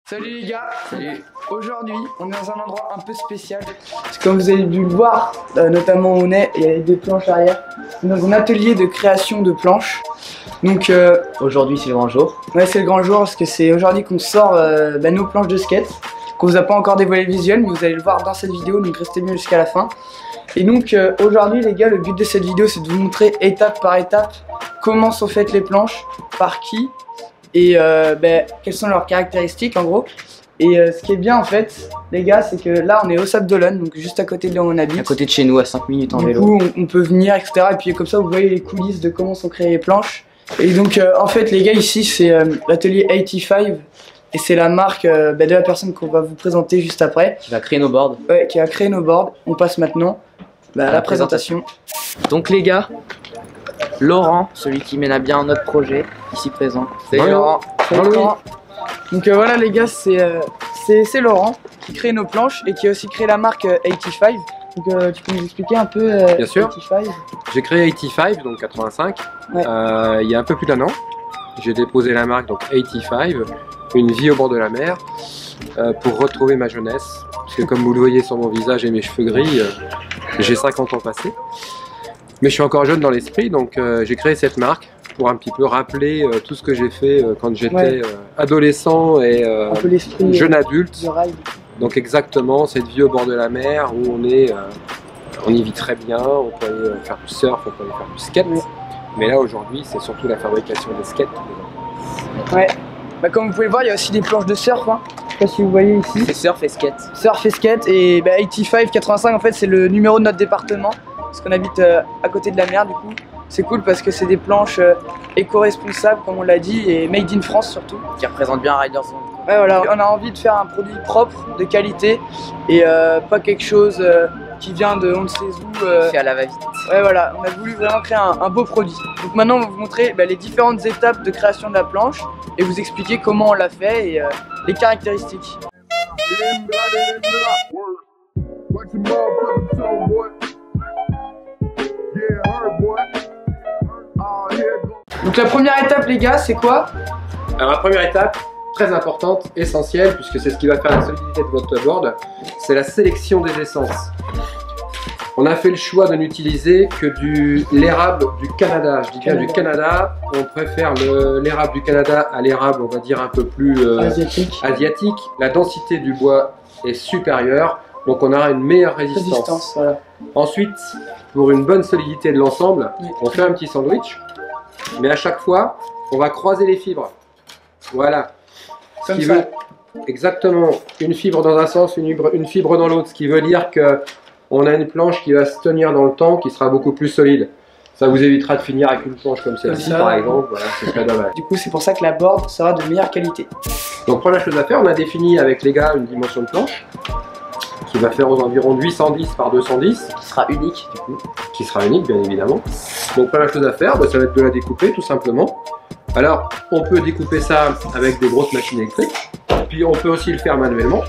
Salut les gars. Salut. Aujourd'hui, on est dans un endroit un peu spécial. Parce que comme vous avez dû le voir, notamment où on est, il y a des planches arrière. On est dans un atelier de création de planches. Donc aujourd'hui c'est le grand jour. Ouais, c'est le grand jour parce que c'est aujourd'hui qu'on sort nos planches de skate. Qu'on vous a pas encore dévoilé le visuel, mais vous allez le voir dans cette vidéo, donc restez bien jusqu'à la fin. Et donc aujourd'hui les gars, le but de cette vidéo c'est de vous montrer étape par étape comment sont faites les planches, par qui et quelles sont leurs caractéristiques en gros. Et ce qui est bien en fait les gars, c'est que là on est au Sable d'Olonne, donc juste à côté de là où on habite. À côté de chez nous, à 5 minutes en vélo. Du coup on peut venir etc. Et puis comme ça vous voyez les coulisses de comment sont créées les planches. Et donc en fait les gars, ici c'est l'atelier 85. Et c'est la marque de la personne qu'on va vous présenter juste après. Qui va créer nos boards. Ouais, qui a créé nos boards. On passe maintenant à la présentation. Donc les gars, Laurent, celui qui mène à bien notre projet, ici présent. Salut Laurent. Salut Laurent. Donc voilà les gars, c'est Laurent qui crée nos planches et qui a aussi créé la marque 85. Donc tu peux nous expliquer un peu Bien sûr. 85? J'ai créé 85, donc 85, ouais. Il y a un peu plus d'1 an. J'ai déposé la marque donc 85, une vie au bord de la mer, pour retrouver ma jeunesse. Parce que comme vous le voyez sur mon visage et mes cheveux gris, j'ai 50 ans passés. Mais je suis encore jeune dans l'esprit, donc j'ai créé cette marque pour un petit peu rappeler tout ce que j'ai fait quand j'étais adolescent et jeune adulte. Donc exactement, cette vie au bord de la mer où on y vit très bien, on peut aller faire du surf, on peut aller faire du skate. Ouais. Mais là aujourd'hui, c'est surtout la fabrication des skates. Ouais. Comme vous pouvez le voir, il y a aussi des planches de surf. Hein. Je sais pas si vous voyez ici. C'est surf et skate. Surf et skate. Et 85, 85 en fait c'est le numéro de notre département. Parce qu'on habite à côté de la mer du coup. C'est cool parce que c'est des planches éco-responsables comme on l'a dit et made in France surtout. Qui représente bien Riders Zone. Ouais voilà, on a envie de faire un produit propre, de qualité et pas quelque chose qui vient de on ne sait où. Fait à la va-vite. Ouais voilà, on a voulu vraiment créer un beau produit. Donc maintenant on va vous montrer les différentes étapes de création de la planche et vous expliquer comment on l'a fait et les caractéristiques. Donc la première étape les gars, c'est quoi? Alors la première étape, très importante, essentielle, puisque c'est ce qui va faire la solidité de votre board, c'est la sélection des essences. On a fait le choix de n'utiliser que l'érable du Canada. Je dis bien du Canada, on préfère l'érable du Canada à l'érable, on va dire, un peu plus asiatique. La densité du bois est supérieure, donc on aura une meilleure résistance. Voilà. Ensuite, pour une bonne solidité de l'ensemble, on fait un petit sandwich, mais à chaque fois, on va croiser les fibres. Voilà. Comme ça. Exactement, une fibre dans un sens, une fibre dans l'autre, ce qui veut dire que on a une planche qui va se tenir dans le temps, qui sera beaucoup plus solide. Ça vous évitera de finir avec une planche comme celle-ci par exemple, voilà, ce serait dommage. Du coup c'est pour ça que la board sera de meilleure qualité. Donc première chose à faire, on a défini avec les gars une dimension de planche qui va faire aux environs de 810 par 210. Qui sera unique du coup. Qui sera unique bien évidemment. Donc première chose à faire, ça va être de la découper tout simplement. Alors on peut découper ça avec des grosses machines électriques, puis on peut aussi le faire manuellement.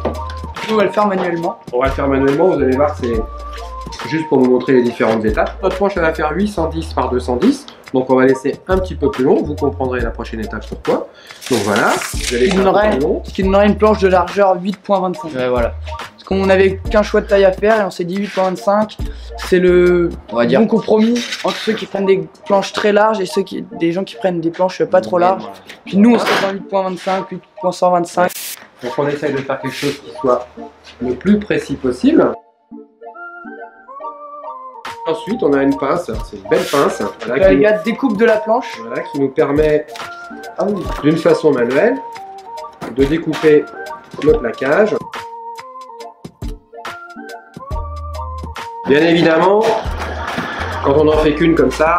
Nous on va le faire manuellement. On va le faire manuellement, vous allez voir, c'est juste pour vous montrer les différentes étapes. Notre planche elle va faire 810 par 210, donc on va laisser un petit peu plus long, vous comprendrez la prochaine étape pourquoi. Donc voilà, vous allez ce qui donnerait une planche de largeur 8.25. Ouais voilà. Parce qu'on n'avait qu'un choix de taille à faire et on s'est dit 8.25, c'est le bon compromis entre ceux qui prennent des planches très larges et des gens qui prennent des planches pas trop larges. Puis nous on serait dans 8.25, 8.125. Donc on essaye de faire quelque chose qui soit le plus précis possible. Ensuite on a une pince, c'est une belle pince. Voilà, les gars, découpe de la planche. Voilà, qui nous permet d'une façon manuelle de découper le plaquage. Bien évidemment, quand on n'en fait qu'une comme ça,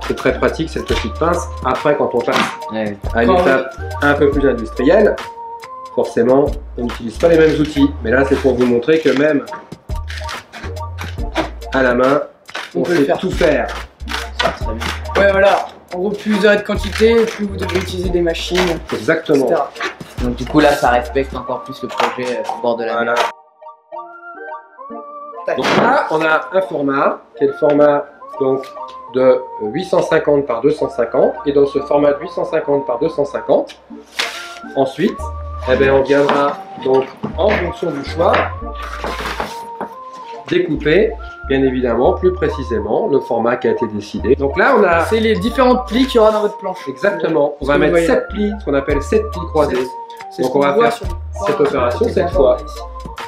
c'est très pratique cette petite pince. Après, quand on passe à une étape un peu plus industrielle, forcément, on n'utilise pas les mêmes outils. Mais là, c'est pour vous montrer que même à la main, on peut tout faire. Ouais, voilà. En gros, plus vous aurez de quantité, plus vous devrez utiliser des machines. Exactement. Etc. Donc du coup, là, ça respecte encore plus le projet au bord de la mer. Donc là, on a un format qui est le format donc de 850 par 250 et dans ce format de 850 par 250 Ensuite, eh ben, on viendra donc en fonction du choix découper, bien évidemment, plus précisément, le format qui a été décidé. Donc là, on a... C'est les différentes plis qu'il y aura dans votre planche. Exactement. On va mettre 7 plis, ce qu'on appelle 7 plis croisés. Donc on va faire cette opération cette fois.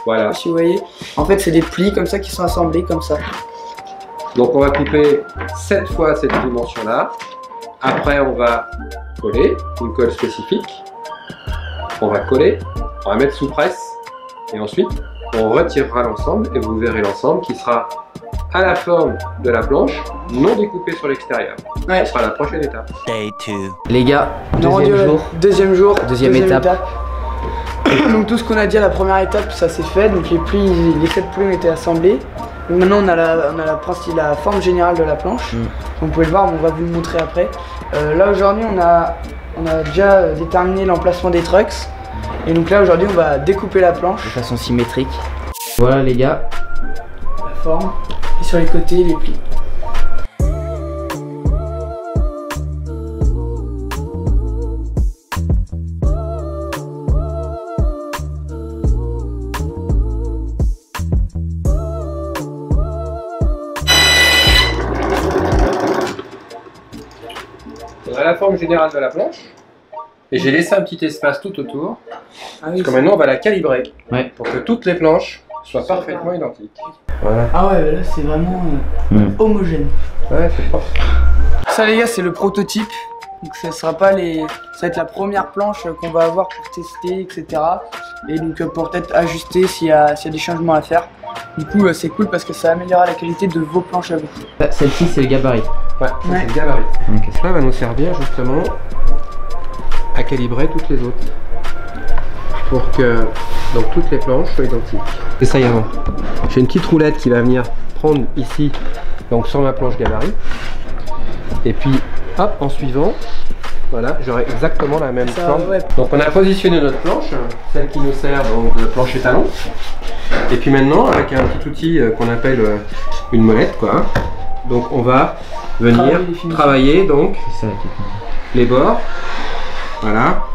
Voilà. Si vous voyez, en fait, c'est des plis comme ça qui sont assemblés comme ça. Donc on va couper 7 fois cette dimension-là. Après, on va coller, une colle spécifique. On va coller, on va mettre sous presse. Et ensuite, on retirera l'ensemble et vous verrez l'ensemble qui sera à la forme de la planche, non découpée sur l'extérieur. Ouais. Ce sera la prochaine étape. Les gars, deuxième jour, deuxième étape. Donc tout ce qu'on a dit à la première étape, ça s'est fait. Donc les 7 plis ont été assemblés. Donc maintenant on a la forme générale de la planche. Donc vous pouvez le voir, on va vous le montrer après. Là aujourd'hui on a déjà déterminé l'emplacement des trucks. Et donc là aujourd'hui on va découper la planche de façon symétrique. Voilà les gars. La forme. Et sur les côtés les plis. On a la forme générale de la planche. Et j'ai laissé un petit espace tout autour. Ah oui, Parce que maintenant on va la calibrer. Ouais. Pour que toutes les planches soient parfaitement identiques. Voilà. Ah ouais, là c'est vraiment homogène. Ouais, c'est propre. Ça les gars, c'est le prototype. Donc ça sera pas ça va être la première planche qu'on va avoir pour tester, etc. Et donc pour peut-être ajuster s'il y a des changements à faire. Du coup c'est cool parce que ça améliorera la qualité de vos planches à vous. Celle-ci c'est le gabarit. Ouais, c'est le gabarit. Okay. Cela va nous servir justement à calibrer toutes les autres. Pour que donc toutes les planches soient identiques. Et ça y est avant. J'ai une petite roulette qui va venir prendre ici, donc sur ma planche gabarit. Et puis hop, en suivant, voilà, j'aurai exactement la même forme. Ouais. Donc on a positionné notre planche, celle qui nous sert donc de planche étalon. Et puis maintenant, avec un petit outil qu'on appelle une molette, quoi. Donc on va venir travailler donc les bords. Voilà.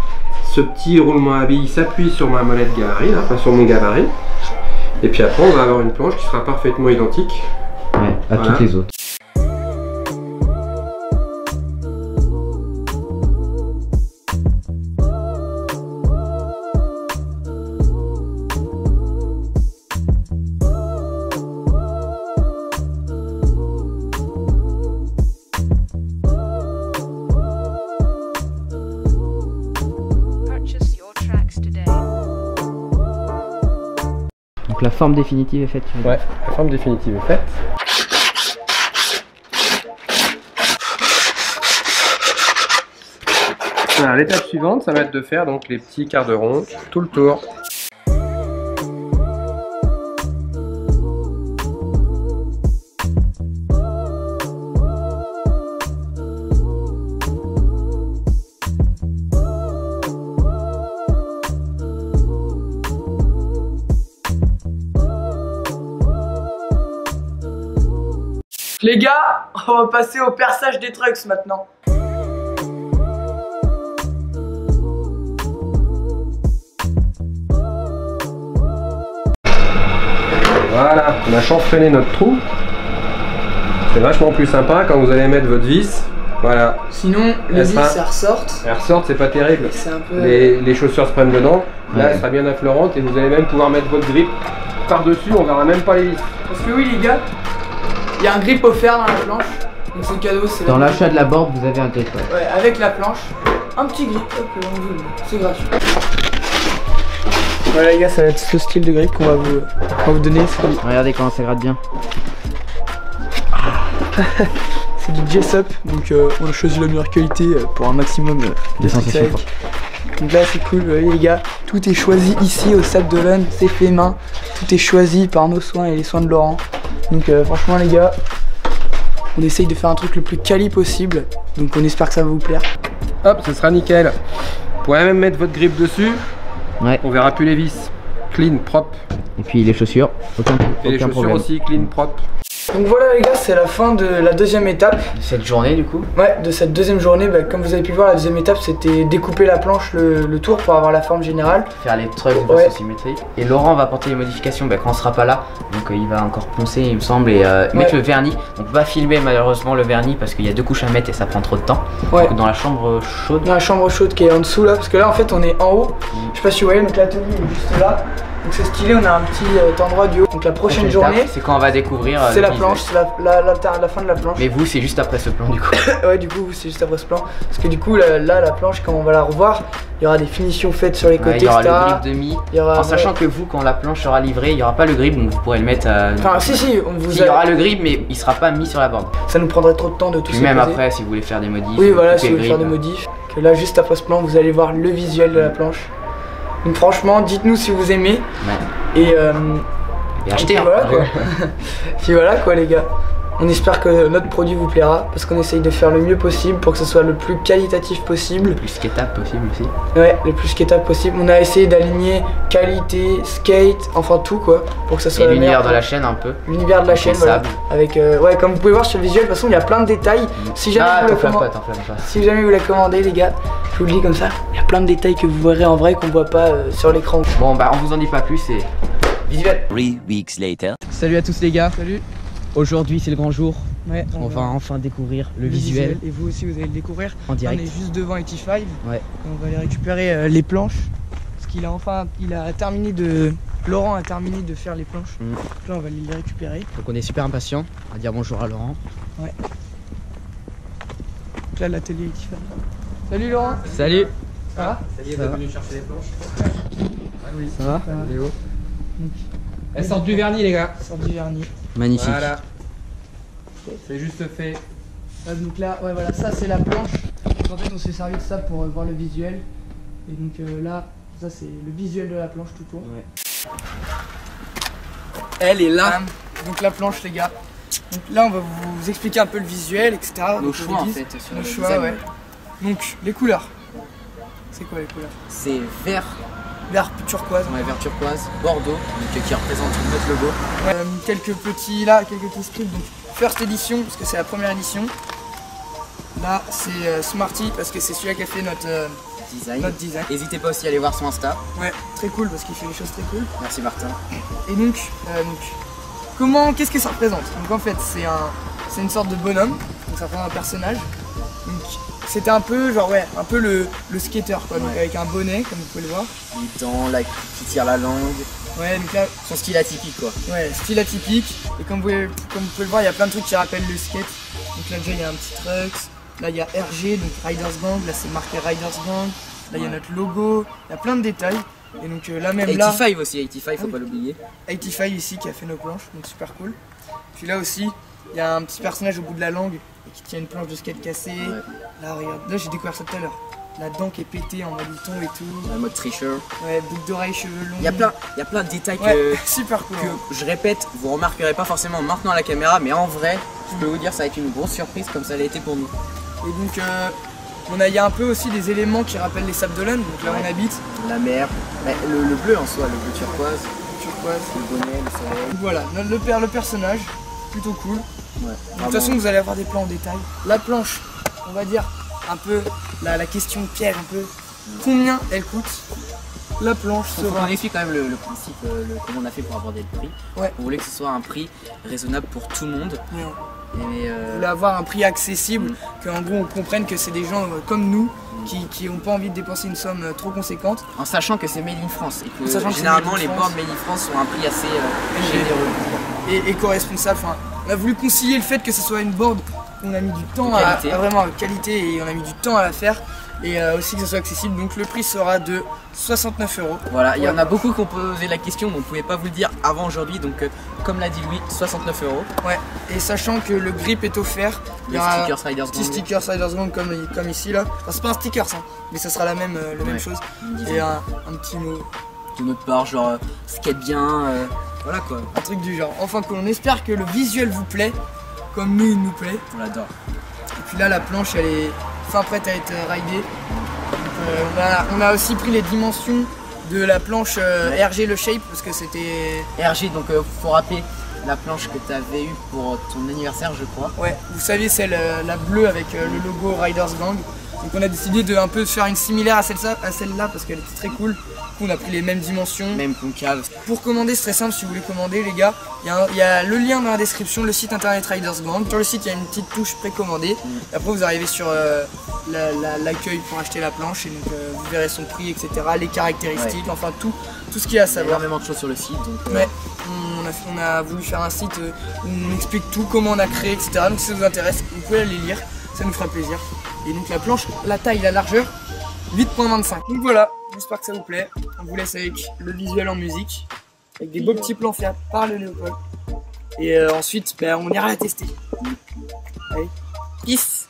Ce petit roulement à billes s'appuie sur ma molette gabarit, là, enfin sur mon gabarit. Et puis après, on va avoir une planche qui sera parfaitement identique à toutes les autres. Donc la forme définitive est faite. Ouais, la forme définitive est faite. Voilà, l'étape suivante, ça va être de faire donc les petits quarts de rond tout le tour. Les gars, on va passer au perçage des trucks maintenant. Voilà, on a chanfreiné notre trou. C'est vachement plus sympa quand vous allez mettre votre vis. Voilà. Sinon, les vis, ça ressortent. Elles ressortent, c'est pas terrible. Un peu... les chaussures se prennent dedans. Là, elle sera bien affleurante et vous allez même pouvoir mettre votre grip par-dessus, on verra même pas les vis. Parce que oui, les gars, il y a un grip offert dans la planche. Donc c'est cadeau. Dans l'achat de la board, vous avez un grip. Ouais, avec la planche. Un petit grip, c'est gratuit. Voilà les gars, ça va être ce style de grip qu'on va vous donner. Regardez comment ça gratte bien. C'est du Jessup, donc on a choisi la meilleure qualité pour un maximum de sensations. Donc là c'est cool, vous voyez les gars, tout est choisi ici au Sable d'Olonne, c'est fait main, tout est choisi par nos soins et les soins de Laurent. Donc franchement les gars, on essaye de faire un truc le plus quali possible, donc on espère que ça va vous plaire. Hop, ce sera nickel. Vous pourrez même mettre votre grip dessus. Ouais. On verra plus les vis. Clean, propre. Et puis les chaussures, et les chaussures problème. aussi, clean, propre. Donc voilà les gars, c'est la fin de la deuxième étape. De cette journée du coup. Ouais, de cette deuxième journée, comme vous avez pu voir, la deuxième étape c'était découper la planche le tour pour avoir la forme générale. Faire les trucs de façon symétrique. Et Laurent va apporter les modifications quand on sera pas là. Donc il va encore poncer il me semble et mettre le vernis. Donc on va filmer malheureusement le vernis parce qu'il y a 2 couches à mettre et ça prend trop de temps. Ouais. Donc dans la chambre chaude. Dans la chambre chaude qui est en dessous là, parce que là en fait on est en haut. Je sais pas si vous voyez, donc l'atelier est juste là. Donc c'est stylé, on a un petit endroit du haut. Donc la prochaine journée, c'est quand on va découvrir. C'est la planche, c'est la fin de la planche. Mais vous c'est juste après ce plan du coup. Ouais, du coup c'est juste après ce plan. Parce que du coup là la planche, quand on va la revoir, il y aura des finitions faites sur les côtés, il y aura etc. le grip demi. En sachant que vous, quand la planche sera livrée, il n'y aura pas le grip, donc vous pourrez le mettre. Enfin si, il y aura le grip, mais il sera pas mis sur la borne. Ça nous prendrait trop de temps de tout ça. Même après, si vous voulez faire des modifs. Oui voilà, si vous voulez faire des modifs. Que là juste après ce plan, vous allez voir le visuel de la planche. Donc franchement, dites-nous si vous aimez. Ouais. Et achetez. Voilà quoi. Puis voilà quoi les gars. On espère que notre produit vous plaira parce qu'on essaye de faire le mieux possible pour que ce soit le plus qualitatif possible. Le plus skateable possible aussi. Ouais, le plus skateable possible. On a essayé d'aligner qualité, skate, enfin tout quoi, pour que ça soit l'univers de la chaîne un peu. L'univers de la chaîne, voilà. Avec ouais, comme vous pouvez voir sur le visuel, de toute façon il y a plein de détails. Si jamais si jamais vous la commandez les gars, je vous le dis comme ça, il y a plein de détails que vous verrez en vrai qu'on voit pas sur l'écran. Bon bah on vous en dit pas plus et visuel. 3 weeks later. Salut à tous les gars. Salut. Aujourd'hui c'est le grand jour. Ouais, on va enfin découvrir le visuel. Et vous aussi vous allez le découvrir en direct. On est juste devant 85. Ouais. On va aller récupérer les planches. Parce qu'il a terminé de. Laurent a terminé de faire les planches. Donc là on va les récupérer. Donc on est super impatient. On va dire bonjour à Laurent. Ouais. Donc là l'atelier 85. Salut Laurent. Salut. Ça va? Salut, vous êtes venu chercher les planches? Oui. Ça va? Léo. Elles sortent du vernis les gars. Sortent du vernis. Magnifique. Voilà. C'est juste fait. Donc là, ouais voilà, ça c'est la planche. Donc, en fait on s'est servi de ça pour voir le visuel. Et donc là, ça c'est le visuel de la planche tout court. Ouais. Elle est là. Donc la planche les gars. Donc là on va vous expliquer un peu le visuel, etc. Nos choix en fait sur nos le choix, design. ouais. Donc les couleurs. C'est quoi les couleurs? C'est vert. Vert turquoise. Ouais, vert turquoise, Bordeaux, donc, qui représente notre logo. Quelques petits scripts. Donc First Edition parce que c'est la première édition. Là c'est Smarty parce que c'est celui-là qui a fait notre design. N'hésitez pas aussi à aller voir son Insta. Ouais, très cool parce qu'il fait des choses très cool. Merci Martin. Et donc qu'est-ce que ça représente? Donc en fait c'est une sorte de bonhomme, donc ça représente un personnage. Donc c'était un peu genre un peu le skater quoi, donc avec un bonnet comme vous pouvez le voir. Les dents là qui tire la langue. Ouais, donc là son style atypique quoi. Ouais, style atypique. Et comme vous pouvez le voir, il y a plein de trucs qui rappellent le skate. Donc là déjà il y a un petit trucks. Là il y a RG, donc Riders Gang, là c'est marqué Riders Gang. Là il y a notre logo, il y a plein de détails. Et donc là même 85 aussi, 85 faut pas l'oublier. 85 ici qui a fait nos planches, donc super cool. Puis là aussi, il y a un petit personnage au bout de la langue qui tient une planche de skate cassée. Ouais. Là regarde, là j'ai découvert ça tout à l'heure. La dent qui est pétée en mode bouton et tout. En mode tricheur. Ouais, boucle d'oreille, cheveux longs. Il y a plein de détails super cool, que je répète, vous remarquerez pas forcément maintenant à la caméra, mais en vrai, je peux vous dire ça va être une grosse surprise comme ça l'a été pour nous. Et donc il y a un peu aussi des éléments qui rappellent les Sables d'Olonne, donc là on habite. La mer, le bleu en soi, le bleu turquoise. Le bonnet, le soleil. Donc voilà, le personnage, plutôt cool. Ouais, de toute façon vous allez avoir des plans en détail. La planche, on va dire un peu la question piège un peu. Combien elle coûte? La planche sera... On explique quand même le principe, comment on a fait pour aborder le prix. Ouais. On voulait que ce soit un prix raisonnable pour tout le monde. Ouais. Et on voulait avoir un prix accessible, qu'en gros on comprenne que c'est des gens comme nous qui n'ont pas envie de dépenser une somme trop conséquente. En sachant que c'est made in France et que généralement les boards made in France sont à un prix assez généreux. Et éco-responsable. Enfin, on a voulu concilier le fait que ce soit une board on a mis du temps à vraiment qualité et on a mis du temps à la faire. Et aussi que ce soit accessible, donc le prix sera de 69 €. Voilà, il y en a beaucoup qui ont posé la question, mais on ne pouvait pas vous le dire avant aujourd'hui, donc comme l'a dit Louis, 69 €. Ouais, et sachant que le grip est offert, il y aura un petit sticker Riders Gang comme ici là. Enfin, c'est pas un sticker ça, mais ça sera la même chose. Et un petit mot de notre part, genre skate bien, voilà quoi. Un truc du genre. Enfin, on espère que le visuel vous plaît, comme nous il nous plaît. On l'adore. Et puis là, la planche elle est fin prête à être ridée. On a aussi pris les dimensions de la planche RG le shape parce que c'était RG, donc faut rappeler la planche que tu avais eue pour ton anniversaire, je crois. Ouais, vous savez, c'est la bleue avec le logo Riders Gang. Donc on a décidé de un peu faire une similaire à celle-là parce qu'elle était très cool. Du coup, on a pris les mêmes dimensions. Même concave. Pour commander, c'est très simple. Si vous voulez commander, les gars, il y a le lien dans la description, le site internet Riders Gang. Sur le site, il y a une petite touche précommandée. Et après, vous arrivez sur l'accueil pour acheter la planche. Et donc, vous verrez son prix, etc. Les caractéristiques, enfin tout ce qu'il y a à savoir. Énormément de choses sur le site. Donc, ouais. On a voulu faire un site où on explique tout, comment on a créé, etc. Donc si ça vous intéresse, vous pouvez aller lire, ça nous fera plaisir. Et donc la planche, la taille, la largeur, 8.25. Donc voilà, j'espère que ça vous plaît. On vous laisse avec le visuel en musique, avec des beaux petits plans faits par le Léopold. Et ensuite, on ira la tester. Allez, peace.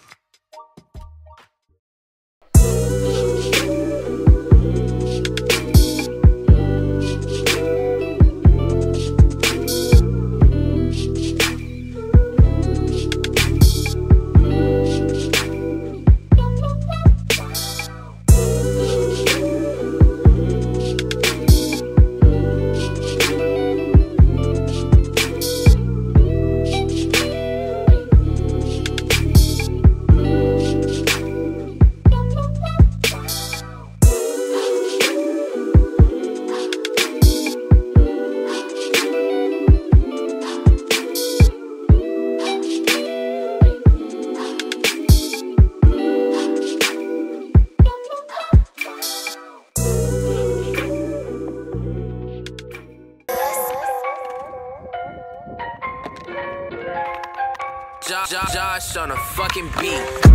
Josh on a fucking beat.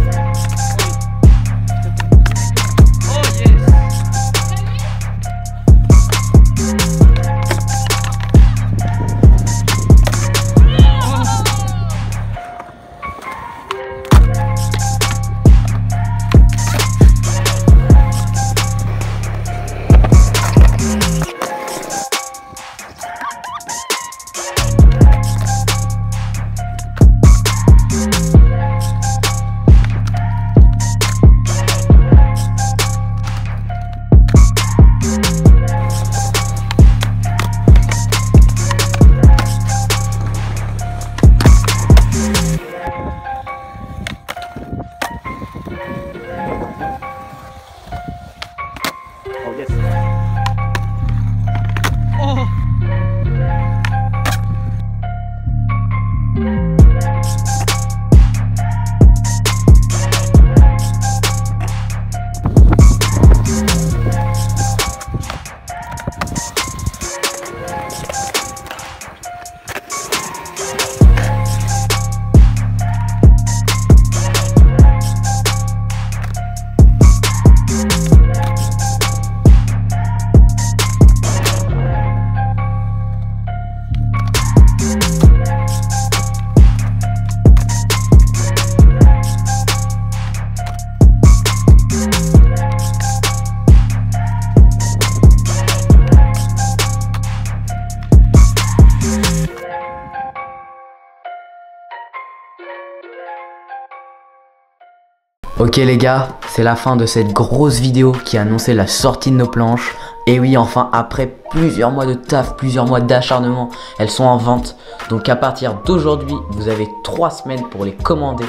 Ok les gars, c'est la fin de cette grosse vidéo qui annonçait la sortie de nos planches. Et oui, enfin après plusieurs mois de taf, plusieurs mois d'acharnement, elles sont en vente. Donc à partir d'aujourd'hui, vous avez 3 semaines pour les commander.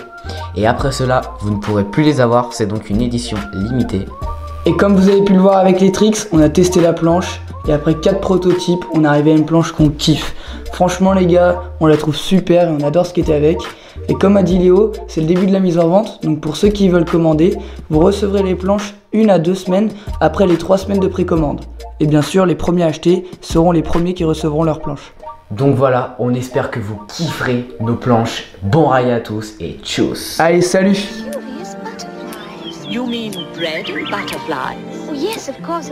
Et après cela, vous ne pourrez plus les avoir, c'est donc une édition limitée. Et comme vous avez pu le voir avec les tricks, on a testé la planche. Et après 4 prototypes, on est arrivé à une planche qu'on kiffe. Franchement les gars, on la trouve super et on adore skater avec. Et comme a dit Léo, c'est le début de la mise en vente. Donc pour ceux qui veulent commander, vous recevrez les planches 1 à 2 semaines après les 3 semaines de précommande. Et bien sûr, les premiers achetés seront les premiers qui recevront leurs planches. Donc voilà, on espère que vous kifferez nos planches. Bon rail à tous et tchuss. Allez, salut! Curious butterflies. You mean bread and butterflies? Oh yes, of course.